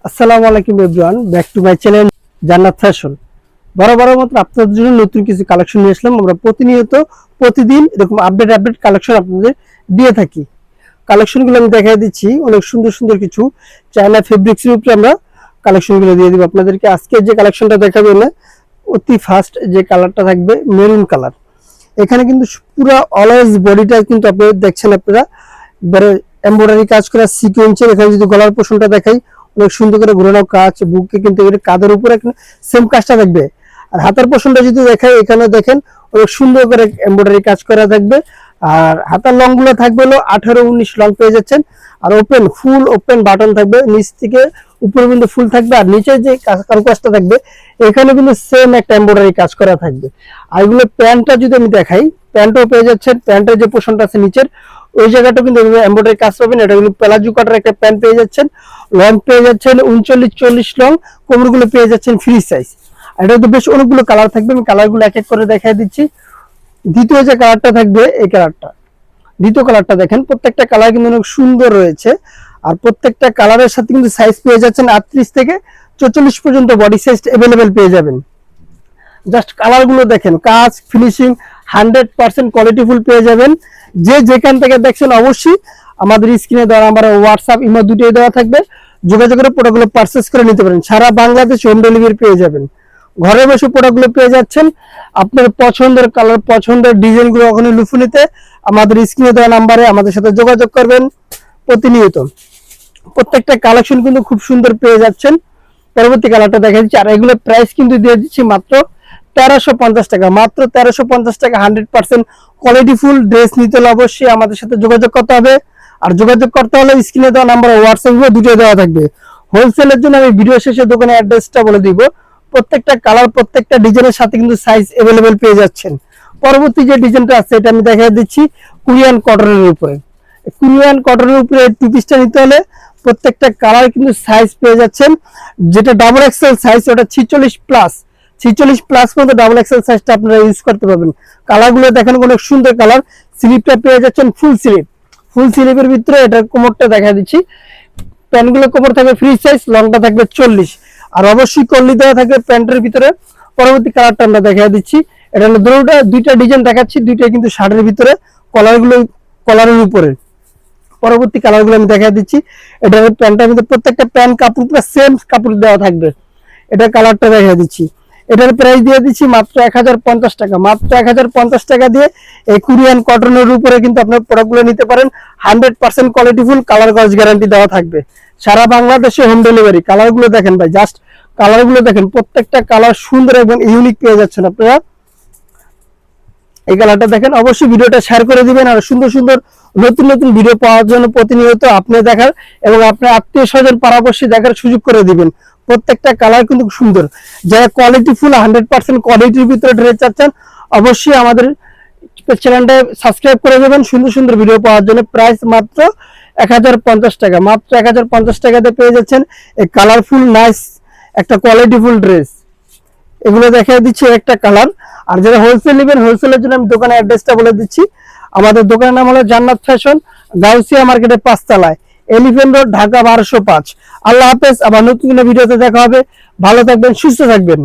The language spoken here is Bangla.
আসসালামু আলাইকুম everyone, back to my channel জান্নাত ফ্যাশন। বরাবরের মতো আপনাদের জন্য নতুন কিছু কালেকশন নিয়ে আসলাম। আমরা প্রতিদিন এরকম আপডেট কালেকশন আপনাদের দিয়ে থাকি। কালেকশনগুলো আমি দেখাই দিচ্ছি, অনেক সুন্দর সুন্দর কিছু চায়না ফেব্রিক্সের উপরে আমরা কালেকশনগুলো দিয়ে দিব আপনাদেরকে। আজকে যে কালেকশনটা দেখাবো না, অতি ফার্স্ট যে কালারটা থাকবে মেরুন কালার। এখানে কিন্তু পুরো অলওয়েজ বডিটা কিন্তু আপনারা দেখছেন, আপনারা এবারে এমব্রয়ডারি কাজ করা সিকোয়েন্সের। এখানে যদি গলার পোর্শনটা দেখাই, অনেক সুন্দর করে ঘোরানো কাজ, বুকে কিন্তু কাঁধের উপরে সেম কাজটা থাকবে। আর হাতের পোর্শনটা যদি দেখাই, এখানে দেখেন অনেক সুন্দর করে এমব্রয়ডারি কাজ করা থাকবে। আর হাতার লং গুলো থাকবে হলো 18-19 লং পেয়ে যাচ্ছেন। আর ফুল ওপেন বাটন থাকবে, নিচ থেকে উপরে কিন্তু ফুল থাকবে। আর নিচে যে কাজটা থাকবে, এখানে কিন্তু সেম একটা এমব্রয়ডারি কাজ করা থাকবে। আর এগুলো প্যান্টটা যদি আমি দেখাই, প্যান্টও পেয়ে যাচ্ছেন। প্যান্টের যে পোর্শনটা আছে নিচের, ওই জায়গাটা কিন্তু এমব্রয়ডারি কাজ পাবেন। এটা কিন্তু প্লাজো কাটার একটা প্যান্ট পেয়ে যাচ্ছেন। লং পেয়ে যাচ্ছেন 39-40 লং, কোমরগুলো পেয়ে যাচ্ছেন ফ্রি সাইজ। আর এটা তো বেশ অনেকগুলো কালার থাকবে, আমি কালারগুলো এক এক করে দেখাই দিচ্ছি। দ্বিতীয় যে কালারটা থাকবে, এই কালারটা, দ্বিতীয় কালারটা দেখেন, প্রত্যেকটা কালার কিন্তু অনেক সুন্দর রয়েছে। আর প্রত্যেকটা কালারের সাথে কিন্তু সাইজ পেয়ে যাচ্ছেন 38 থেকে 44 পর্যন্ত বডি সাইজ অ্যাভেলেবেল পেয়ে যাবেন। জাস্ট কালারগুলো দেখেন, কাজ ফিনিশিং 100% কোয়ালিটিফুল পেয়ে যাবেন। যে যেখান থেকে দেখছেন অবশ্যই আমাদের স্ক্রিনে দেওয়া নাম্বার, হোয়াটসঅ্যাপ ইমো দুটোই দেওয়া থাকবে, যোগাযোগ করে প্রোডাক্টগুলো পারচেজ করে নিতে পারেন। সারা বাংলাদেশ হোম ডেলিভারি পেয়ে যাবেন। ঘরে বসে প্রোডাক্টগুলো পেয়ে যাচ্ছেন। আপনার পছন্দের কালার, পছন্দের ডিজাইনগুলো ওখানে লুফে নিতে আমাদের স্ক্রিনে দেওয়া নাম্বারে আমাদের সাথে যোগাযোগ করবেন। প্রতিনিয়ত প্রত্যেকটা কালেকশন কিন্তু খুব সুন্দর পেয়ে যাচ্ছেন। পরবর্তী কালারটা দেখা দিচ্ছি। আর এগুলো প্রাইস কিন্তু দিয়ে দিচ্ছি মাত্র 1350 টাকা, মাত্র 1350 টাকা। 100% কোয়ালিটিফুল ড্রেস নিতে হলে অবশ্যই আমাদের সাথে যোগাযোগ করতে হবে। আর যোগাযোগ করতে হলে স্ক্রিনে দেওয়া নাম্বার, হোয়াটসঅ্যাপ দুটো দেওয়া থাকবে। হোলসেলের জন্য আমি ভিডিও শেষে দোকানের অ্যাড্রেসটা বলে দিব। প্রত্যেকটা কালার, প্রত্যেকটা ডিজাইনের সাথে কিন্তু সাইজ অ্যাভেলেবেল পেয়ে যাচ্ছেন। পরবর্তী যে ডিজাইনটা আছে, এটা আমি দেখাই দিচ্ছি কোরিয়ান কটনের উপরে। কোরিয়ান কটনের উপরে টু পিসটা নিতে হলে প্রত্যেকটা কালার কিন্তু সাইজ পেয়ে যাচ্ছেন। যেটা ডাবল এক্সেল সাইজ, ওটা 46+ পর্যন্ত ডাবল এক্সেল সাইজটা আপনারা ইউজ করতে পারবেন। কালারগুলো দেখেন, অনেক সুন্দর কালার। স্লিপটা পেয়ে যাচ্ছেন ফুল স্লিপের ভিতরে। এটা কোমরটা দেখা দিচ্ছি, প্যান্টগুলো কোমর থাকবে ফ্রি সাইজ, লংটা থাকবে 40। আর অবশ্যই কল্লি দেওয়া থাকবে প্যান্টের ভিতরে। পরবর্তী কালারটা আমরা দেখা দিচ্ছি। এটা হলো দুইটা ডিজাইন দেখাচ্ছি, দুইটাই কিন্তু শার্টের ভিতরে, কলারের উপরে। পরবর্তী কালারগুলো আমি দেখা দিচ্ছি। এটা প্যান্টের ভিতরে প্রত্যেকটা প্যান্ট কাপড় সেম কাপড় দেওয়া থাকবে। এটা কালারটা দেখা দিচ্ছি। এটার প্রাইস দিয়ে দিচ্ছি মাত্র 1050 টাকা। মাত্র 1050 টাকা দিয়ে এই কোরিয়ান কটনের উপরে কিন্তু আপনার প্রোডাক্টগুলো নিতে পারেন। 100% কোয়ালিটিফুল, কালার গজ গ্যারান্টি দেওয়া থাকবে। সারা বাংলাদেশে হোম ডেলিভারি। কালারগুলো দেখেন ভাই, জাস্ট কালারগুলো দেখেন, প্রত্যেকটা কালার সুন্দর এবং ইউনিক পেয়ে যাচ্ছেন আপনারা। এই কালারটা দেখেন, অবশ্যই ভিডিওটা শেয়ার করে দিবেন। আর সুন্দর সুন্দর নতুন নতুন ভিডিও পাওয়ার জন্য প্রতিনিয়ত আপনি দেখার এবং আপনার আত্মীয় স্বজন পাড়াপড়শি দেখার সুযোগ করে দিবেন। প্রত্যেকটা কালার কিন্তু খুব সুন্দর। যারা কোয়ালিটিফুল 100% কোয়ালিটির ভিতরে ড্রেস চাচ্ছেন, অবশ্যই আমাদের চ্যানেলটা সাবস্ক্রাইব করে দেবেন সুন্দর সুন্দর ভিডিও পাওয়ার জন্য। প্রাইস মাত্র 1050 টাকা। মাত্র 1050 টাকাতে পেয়ে যাচ্ছেন এই কালারফুল নাইস একটা কোয়ালিটিফুল ড্রেস। এগুলো দেখাই দিচ্ছি একটা কালার। আর যারা হোলসেল নেবেন, হোলসেলের জন্য আমি দোকানের অ্যাড্রেসটা বলে দিচ্ছি। আমাদের দোকানের নাম হলো জান্নাত ফ্যাশন, গাউসিয়া মার্কেটের 5 তলায়, এলিফ্যান্ট রোড, ঢাকা 1205। আল্লাহ হাফেজ। আবার নতুন ভিডিওতে দেখা হবে। ভালো থাকবেন, সুস্থ থাকবেন।